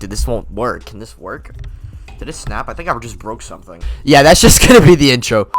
Dude, this won't work. Can this work? Did it snap? I think I just broke something. Yeah, that's just gonna be the intro.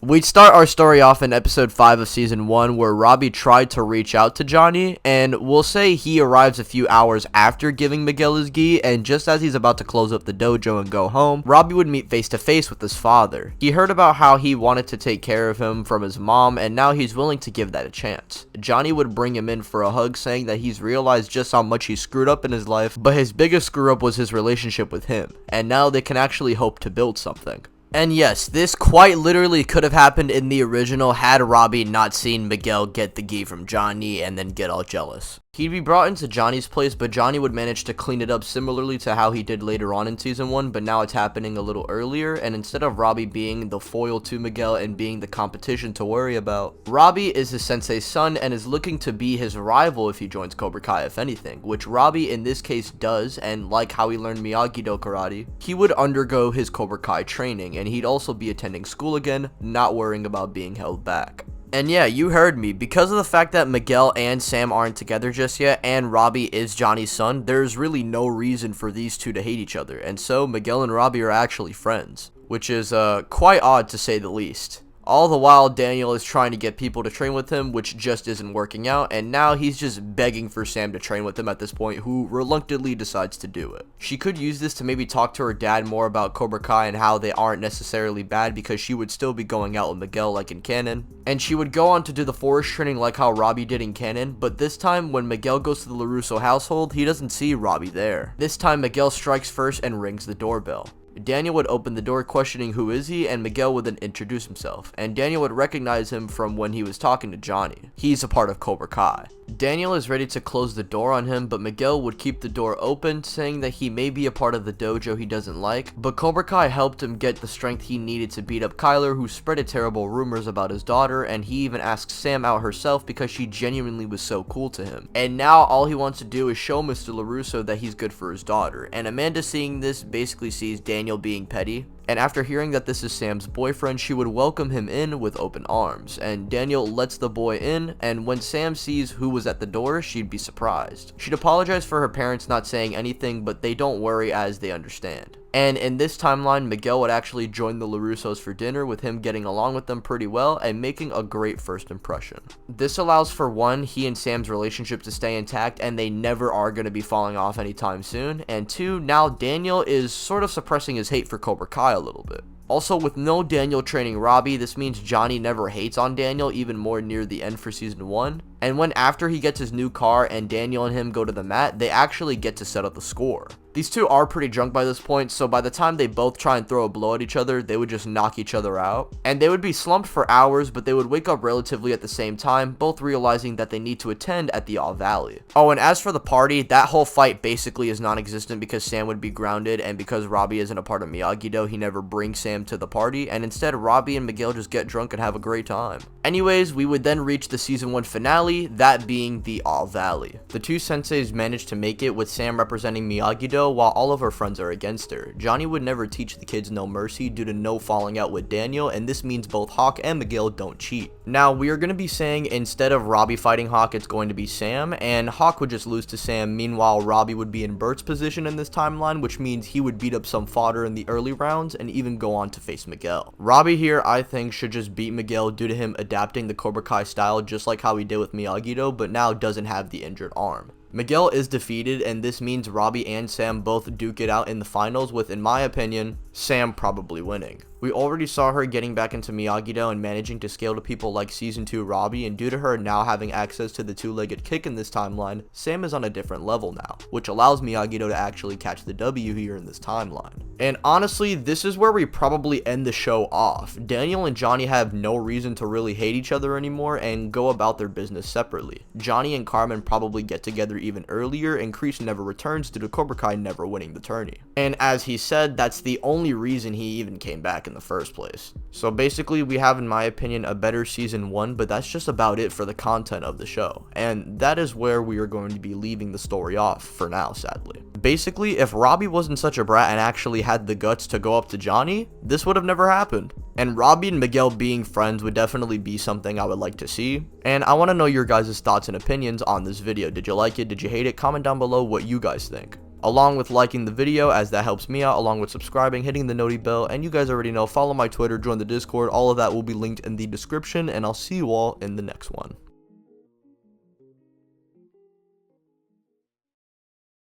We start our story off in episode 5 of season 1 where Robby tried to reach out to Johnny, and we'll say he arrives a few hours after giving Miguel his gi, and just as he's about to close up the dojo and go home, Robby would meet face to face with his father. He heard about how he wanted to take care of him from his mom, and now he's willing to give that a chance. Johnny would bring him in for a hug, saying that he's realized just how much he screwed up in his life, but his biggest screw up was his relationship with him, and now they can actually hope to build something. And yes, this quite literally could have happened in the original had Robby not seen Miguel get the gi from Johnny and then get all jealous. He'd be brought into Johnny's place, but Johnny would manage to clean it up similarly to how he did later on in season 1, but now it's happening a little earlier, and instead of Robby being the foil to Miguel and being the competition to worry about, Robby is his sensei's son and is looking to be his rival if he joins Cobra Kai if anything, which Robby in this case does, and like how he learned Miyagi-Do Karate, he would undergo his Cobra Kai training, and he'd also be attending school again, not worrying about being held back. And yeah, you heard me, because of the fact that Miguel and Sam aren't together just yet, and Robby is Johnny's son, there's really no reason for these two to hate each other, and so Miguel and Robby are actually friends, which is quite odd to say the least. All the while, Daniel is trying to get people to train with him, which just isn't working out, and now he's just begging for Sam to train with him at this point, who reluctantly decides to do it. She could use this to maybe talk to her dad more about Cobra Kai and how they aren't necessarily bad, because she would still be going out with Miguel like in canon, and she would go on to do the forest training like how Robby did in canon, but this time when Miguel goes to the LaRusso household, he doesn't see Robby there. This time Miguel strikes first and rings the doorbell. Daniel would open the door questioning who is he, and Miguel would then introduce himself, and Daniel would recognize him from when he was talking to Johnny. He's a part of Cobra Kai. Daniel is ready to close the door on him, but Miguel would keep the door open, saying that he may be a part of the dojo he doesn't like, but Cobra Kai helped him get the strength he needed to beat up Kyler, who spreaded terrible rumors about his daughter, and he even asked Sam out herself because she genuinely was so cool to him. And now all he wants to do is show Mr. LaRusso that he's good for his daughter, and Amanda, seeing this, basically sees Daniel being petty, and after hearing that this is Sam's boyfriend, she would welcome him in with open arms, and Daniel lets the boy in, and when Sam sees who was at the door, she'd be surprised. She'd apologize for her parents not saying anything, but they don't worry as they understand. And in this timeline, Miguel would actually join the LaRussos for dinner, with him getting along with them pretty well and making a great first impression. This allows for one, he and Sam's relationship to stay intact and they never are going to be falling off anytime soon, and two, now Daniel is sort of suppressing his hate for Cobra Kai a little bit. Also, with no Daniel training Robby, this means Johnny never hates on Daniel even more near the end for season 1. And when after he gets his new car and Daniel and him go to the mat, they actually get to set up the score. These two are pretty drunk by this point, so by the time they both try and throw a blow at each other, they would just knock each other out. And they would be slumped for hours, but they would wake up relatively at the same time, both realizing that they need to attend at the All Valley. Oh, and as for the party, that whole fight basically is non-existent because Sam would be grounded, and because Robby isn't a part of Miyagi-Do, he never brings Sam to the party, and instead Robby and Miguel just get drunk and have a great time. Anyways, we would then reach the season 1 finale, that being the All Valley. The two senseis managed to make it, with Sam representing Miyagi-Do while all of her friends are against her. Johnny would never teach the kids no mercy due to no falling out with Daniel, and this means both Hawk and Miguel don't cheat. Now, we are going to be saying instead of Robby fighting Hawk, it's going to be Sam, and Hawk would just lose to Sam. Meanwhile, Robby would be in Bert's position in this timeline, which means he would beat up some fodder in the early rounds and even go on to face Miguel. Robby here, I think, should just beat Miguel due to him adapting the Cobra Kai style just like how he did with Miyagi-Do, but now doesn't have the injured arm. Miguel is defeated, and this means Robby and Sam both duke it out in the finals, with, in my opinion, Sam probably winning. We already saw her getting back into Miyagi-Do and managing to scale to people like Season 2 Robby, and due to her now having access to the two-legged kick in this timeline, Sam is on a different level now, which allows Miyagi-Do to actually catch the W here in this timeline. And honestly, this is where we probably end the show off. Daniel and Johnny have no reason to really hate each other anymore and go about their business separately. Johnny and Carmen probably get together even earlier, and Kreese never returns due to Cobra Kai never winning the tourney. And as he said, that's the only reason he even came back in the first place. So basically, we have, in my opinion, a better season 1, but that's just about it for the content of the show. And that is where we are going to be leaving the story off for now, sadly. Basically, if Robby wasn't such a brat and actually had the guts to go up to Johnny, this would have never happened. And Robby and Miguel being friends would definitely be something I would like to see. And I want to know your guys' thoughts and opinions on this video. Did you like it? Did you hate it? Comment down below what you guys think. along with liking the video, as that helps me out, along with subscribing, hitting the noti bell, and you guys already know, follow my Twitter, join the Discord, all of that will be linked in the description, and I'll see you all in the next one.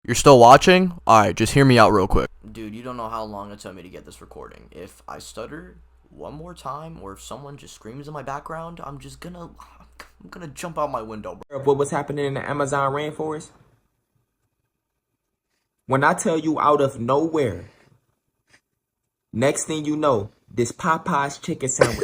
You're still watching? Alright, just hear me out real quick. Dude, you don't know how long it took me to get this recording. If I stutter one more time, or if someone just screams in my background, I'm gonna jump out my window, bro. Of what was happening in the Amazon rainforest? When I tell you out of nowhere, next thing you know, this Popeye's chicken sandwich